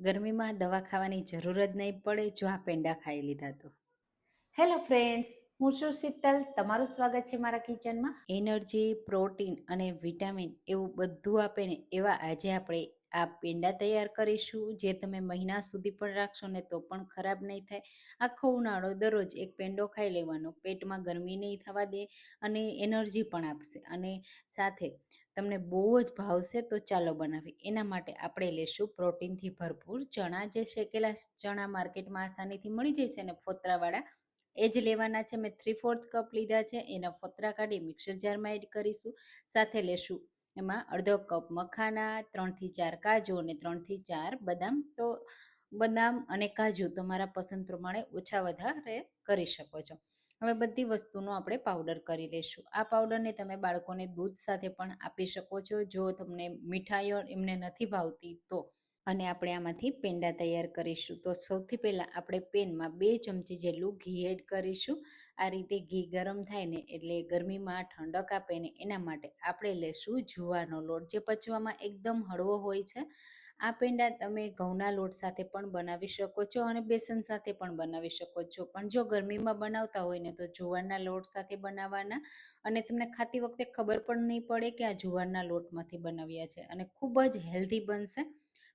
ગરમીમાં દવા ખાવાની જરૂર જ નહીં પડે જો આ પેંડા ખાઈ લીધા તો. હેલો ફ્રેન્ડ્સ, હું છું શીતલ. તમારું સ્વાગત છે મારા કિચનમાં. એનર્જી, પ્રોટીન અને વિટામિન એવું બધું આપે ને એવા આજે આપણે આ પેંડા તૈયાર કરીશું, જે તમે મહિના સુધી પણ રાખશો ને તો પણ ખરાબ નહીં થાય. આખો ઉનાળો દરરોજ એક પેંડો ખાઈ લેવાનો, પેટમાં ગરમી નહીં થવા દે અને એનર્જી પણ આપશે અને સાથે તમને બહુ જ ભાવશે. તો ચાલો બનાવીએ. એના માટે આપણે લેશું પ્રોટીનથી ભરપૂર ચણા, જે શેકેલા ચણા માર્કેટમાં આસાનીથી મળી જાય છે ને ફોતરાવાળા, એ જ લેવાના છે. મેં 3/4 કપ લીધા છે. એના ફોતરા કાઢી મિક્સર જારમાં એડ કરીશું. સાથે લેશું એમાં અડધો કપ મખાના, 3 થી 4 કાજુ અને 3 થી 4 બદામ. તો બદામ અને કાજુ તમારા પસંદ પ્રમાણે ઓછા વધારે કરી શકો છો. હવે બધી વસ્તુનો આપણે પાવડર કરી લઈશું. આ પાવડરને તમે બાળકોને દૂધ સાથે પણ આપી શકો છો, જો તમને મીઠાઈઓ એમને નથી ભાવતી તો. અને આપણે આમાંથી પેંડા તૈયાર કરીશું. તો સૌથી પહેલાં આપણે પેનમાં 2 ચમચી જેટલું ઘી એડ કરીશું. આ રીતે ઘી ગરમ થાય ને એટલે ગરમીમાં ઠંડક આપે ને એના માટે આપણે લેશું જુવારનો લોટ, જે પચવામાં એકદમ હળવો હોય છે. આ પેંડા તમે ઘઉંના લોટ સાથે પણ બનાવી શકો છો અને બેસન સાથે પણ બનાવી શકો છો. પણ જો ગરમીમાં બનાવતા હોય ને તો જુવારના લોટ સાથે બનાવવાના, અને તમને ખાતી વખતે ખબર પણ નહીં પડે કે આ જુવારના લોટમાંથી બનાવ્યા છે અને ખૂબ જ હેલ્ધી બનશે.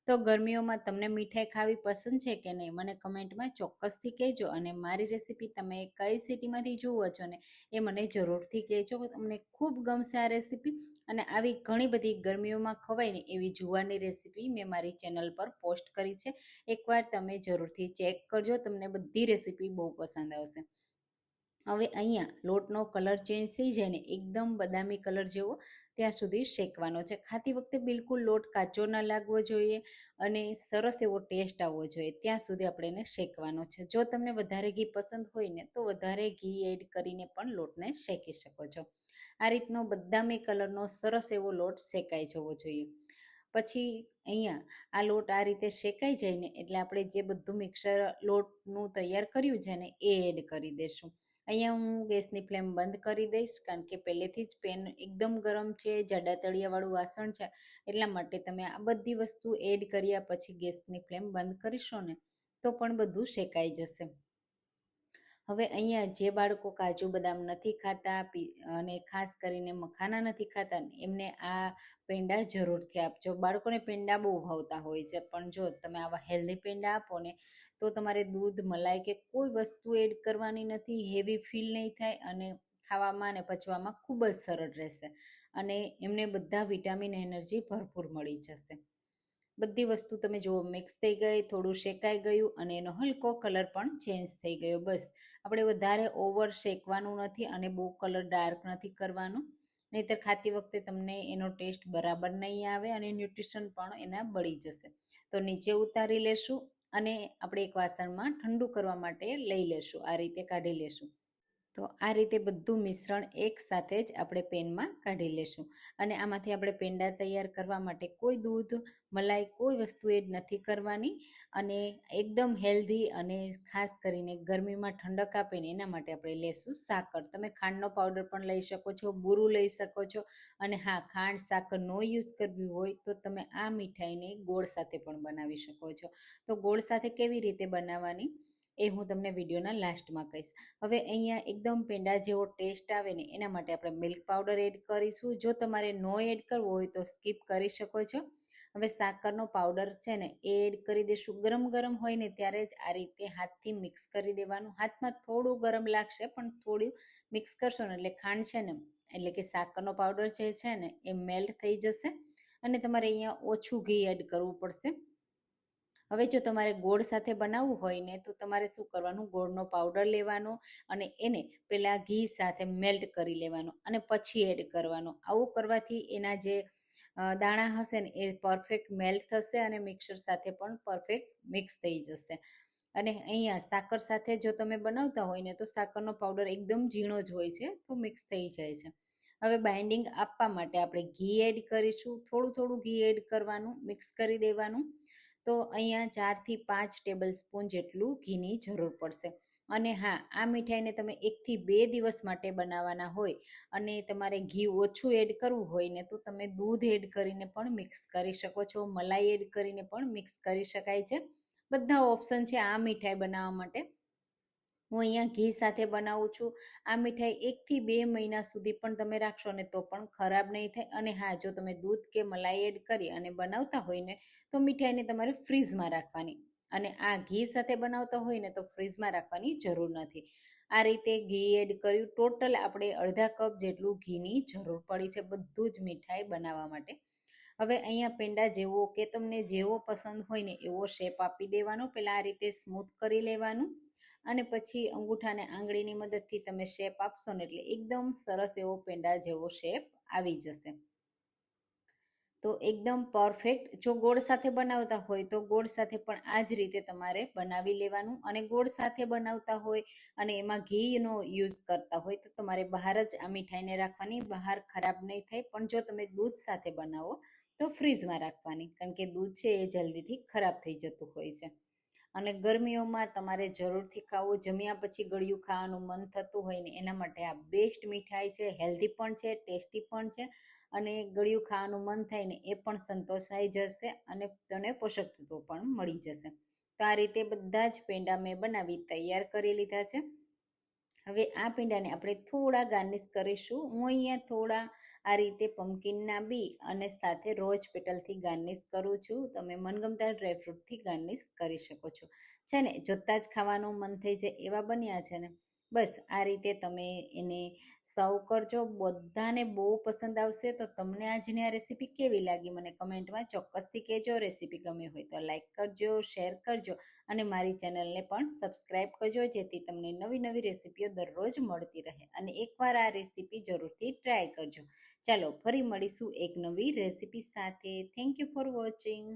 તો ગરમીઓમાં તમને મીઠાઈ ખાવી પસંદ છે કે નહીં, મને કમેન્ટમાં ચોક્કસથી કહેજો. અને મારી રેસીપી તમે કઈ સિટીમાંથી જુઓ છો ને એ મને જરૂરથી કહેજો. તમને ખૂબ ગમશે આ રેસીપી. અને આવી ઘણી બધી ગરમીઓમાં ખવાય ને એવી જુવારની રેસીપી મેં મારી ચેનલ પર પોસ્ટ કરી છે. એકવાર તમે જરૂરથી ચેક કરજો, તમને બધી રેસીપી બહુ પસંદ આવશે. હવે અહીંયા લોટનો કલર ચેન્જ થઈ જાય ને એકદમ બદામી કલર જેવો, ત્યાં સુધી શેકવાનો છે. ખાતી વખતે બિલકુલ લોટ કાચો ના લાગવો જોઈએ અને સરસ એવો ટેસ્ટ આવવો જોઈએ, ત્યાં સુધી આપણે એને શેકવાનો છે. જો તમને વધારે ઘી પસંદ હોય ને તો વધારે ઘી એડ કરીને પણ લોટને શેકી શકો છો. આ રીતનો બદામી કલરનો સરસ એવો લોટ શેકાઈ જવો જોઈએ. પછી અહીંયા આ લોટ આ રીતે શેકાઈ જાય ને એટલે આપણે જે બધું મિક્સર લોટનું તૈયાર કર્યું છે ને એ એડ કરી દઈશું. અહીંયા હું ગેસની ફ્લેમ બંધ કરી દઈશ, કારણ કે પહેલેથી જ પેન એકદમ ગરમ છે, જાડા તળિયાવાળું વાસણ છે, એટલા માટે તમે આ બધી વસ્તુ એડ કર્યા પછી ગેસની ફ્લેમ બંધ કરીશો ને તો પણ બધું શેકાઈ જશે. હવે અહીંયા જે બાળકો કાજુ બદામ નથી ખાતા અને ખાસ કરીને મખાના નથી ખાતા ને એમને આ પેંડા જરૂરથી આપજો. બાળકોને પેંડા બહુ ભાવતા હોય છે, પણ જો તમે આવા હેલ્ધી પેંડા આપો ને તો તમારે દૂધ, મલાઈ કે કોઈ વસ્તુ એડ કરવાની નથી. હેવી ફીલ નહીં થાય અને ખાવામાં અને પચવામાં ખૂબ જ સરળ રહેશે અને એમને બધા વિટામિન, એનર્જી ભરપૂર મળી જશે. બધી વસ્તુ તમે જુઓ મિક્સ થઈ ગઈ, થોડું શેકાઈ ગયું અને એનો હલકો કલર પણ ચેન્જ થઈ ગયો. બસ આપણે વધારે ઓવર શેકવાનું નથી અને બહુ કલર ડાર્ક નથી કરવાનું, નહીંતર ખાતી વખતે તમને એનો ટેસ્ટ બરાબર નહીં આવે અને ન્યુટ્રિશન પણ એના બળી જશે. તો નીચે ઉતારી લેશું અને આપણે એક વાસણમાં ઠંડુ કરવા માટે લઈ લેશું. આ રીતે કાઢી લેશું. તો આ રીતે બધું મિશ્રણ એક સાથે જ આપણે પેનમાં કાઢી લેશું. અને આમાંથી આપણે પેંડા તૈયાર કરવા માટે કોઈ દૂધ, મલાઈ કોઈ વસ્તુ એડ નથી કરવાની અને એકદમ હેલ્ધી અને ખાસ કરીને ગરમીમાં ઠંડક આપે ને એના માટે આપણે લેશું સાકર. તમે ખાંડનો પાવડર પણ લઈ શકો છો, બુરું લઈ શકો છો. અને હા, ખાંડ સાકર નો યુઝ કરવી હોય તો તમે આ મીઠાઈને ગોળ સાથે પણ બનાવી શકો છો. તો ગોળ સાથે કેવી રીતે બનાવવાની એ હું તમને વિડીયોના લાસ્ટમાં કહીશ. હવે અહીંયા એકદમ પેંડા જેવો ટેસ્ટ આવે ને એના માટે આપણે મિલ્ક પાવડર એડ કરીશું. જો તમારે નો એડ કરવો હોય તો સ્કીપ કરી શકો છો. હવે સાકરનો પાવડર છે ને એ એડ કરી દઈશું. ગરમ ગરમ હોય ને ત્યારે જ આ રીતે હાથથી મિક્સ કરી દેવાનું. હાથમાં થોડું ગરમ લાગશે પણ થોડું મિક્સ કરશો ને એટલે ખાંડ છે ને, એટલે કે સાકરનો પાવડર જે છે ને એ મેલ્ટ થઈ જશે અને તમારે અહીંયા ઓછું ઘી એડ કરવું પડશે. હવે જો તમારે ગોળ સાથે બનાવવું હોય ને તો તમારે શું કરવાનું, ગોળનો પાવડર લેવાનો અને એને પહેલાં ઘી સાથે મેલ્ટ કરી લેવાનો અને પછી એડ કરવાનો. આવું કરવાથી એના જે દાણા હશે ને એ પરફેક્ટ મેલ્ટ થશે અને મિક્સર સાથે પણ પરફેક્ટ મિક્સ થઈ જશે. અને અહીંયા સાકર સાથે જો તમે બનાવતા હોય ને તો સાકરનો પાવડર એકદમ ઝીણો જ હોય છે, તો મિક્સ થઈ જાય છે. હવે બાઇન્ડિંગ આપવા માટે આપણે ઘી એડ કરીશું. થોડું થોડું ઘી એડ કરવાનું, મિક્સ કરી દેવાનું. તો અહીંયા 4 થી 5 ટેબલ સ્પૂન જેટલું ઘીની જરૂર પડશે. અને હા, આ મીઠાઈને તમે 1 થી 2 દિવસ માટે બનાવવાના હોય અને તમારે ઘી ઓછું એડ કરવું હોય ને તો તમે દૂધ એડ કરીને પણ મિક્સ કરી શકો છો, મલાઈ એડ કરીને પણ મિક્સ કરી શકાય છે. બધા ઓપ્શન છે આ મીઠાઈ બનાવવા માટે. હું અહીંયા ઘી સાથે બનાવું છું. આ મીઠાઈ 1 થી 2 મહિના સુધી પણ તમે રાખશો ને તો પણ ખરાબ નહીં થાય. અને હા, જો તમે દૂધ કે મલાઈ એડ કરી અને બનાવતા હોય ને તો મીઠાઈને તમારે ફ્રીઝમાં રાખવાની. અને આ ઘી સાથે બનાવતા હોય ને તો ફ્રીઝમાં રાખવાની જરૂર નથી. આ રીતે ઘી એડ કર્યું. ટોટલ આપણે અડધા કપ જેટલું ઘીની જરૂર પડી છે બધું જ મીઠાઈ બનાવવા માટે. હવે અહીંયા પેંડા જેવો કે તમને જેવો પસંદ હોય ને એવો શેપ આપી દેવાનો. પહેલાં આ રીતે સ્મૂથ કરી લેવાનું અને પછી અંગૂઠાને આંગળીની મદદથી તમે શેપ આપશો ને એટલે એકદમ સરસ એવો પેંડા જેવો શેપ આવી જશે. તો એકદમ પરફેક્ટ. જો ગોળ સાથે બનાવતા હોય તો ગોળ સાથે પણ આ જ રીતે તમારે બનાવી લેવાનું. અને ગોળ સાથે બનાવતા હોય અને એમાં ઘીનો યુઝ કરતા હોય તો તમારે બહાર જ આ મીઠાઈને રાખવાની, બહાર ખરાબ નહીં થાય. પણ જો તમે દૂધ સાથે બનાવો તો ફ્રીઝમાં રાખવાની, કારણ કે દૂધ છે એ જલ્દીથી ખરાબ થઈ જતું હોય છે. અને ગરમીઓમાં તમારે જરૂરથી ખાવું, જમ્યા પછી ગળ્યું ખાવાનું મન થતું હોય ને એના માટે આ બેસ્ટ મીઠાઈ છે. હેલ્ધી પણ છે, ટેસ્ટી પણ છે અને ગળ્યું ખાવાનું મન થાય ને એ પણ સંતોષાઈ જશે અને તને પોષક તત્વો પણ મળી જશે. તો આ રીતે બધા જ પેંડા મેં બનાવી તૈયાર કરી લીધા છે. હવે આ પેંડાને આપણે થોડા ગાર્નિશ કરીશું. હું અહીંયા થોડા આ રીતે પમ્પકિનના બી અને સાથે રોઝ પેટલથી ગાર્નિશ કરું છું. તમે મનગમતા ડ્રાયફ્રૂટથી ગાર્નિશ કરી શકો છો. છે ને, જોતાં જ ખાવાનું મન થઈ જાય એવા બન્યા છે ને. બસ આ રીતે તમે એને સર્વ કરજો. બધાને બહુ પસંદ આવશે. તો તમને આજની આ રેસીપી કેવી લાગી મને કમેન્ટમાં ચોક્કસથી કહેજો. રેસીપી ગમી હોય તો લાઈક કરજો, શેર કરજો અને મારી ચેનલને પણ સબસ્ક્રાઈબ કરજો, જેથી તમને નવી નવી રેસીપીઓ દરરોજ મળતી રહે. અને એકવાર આ રેસીપી જરૂરથી ટ્રાય કરજો. ચાલો ફરી મળીશું એક નવી રેસીપી સાથે. Thank you for watching.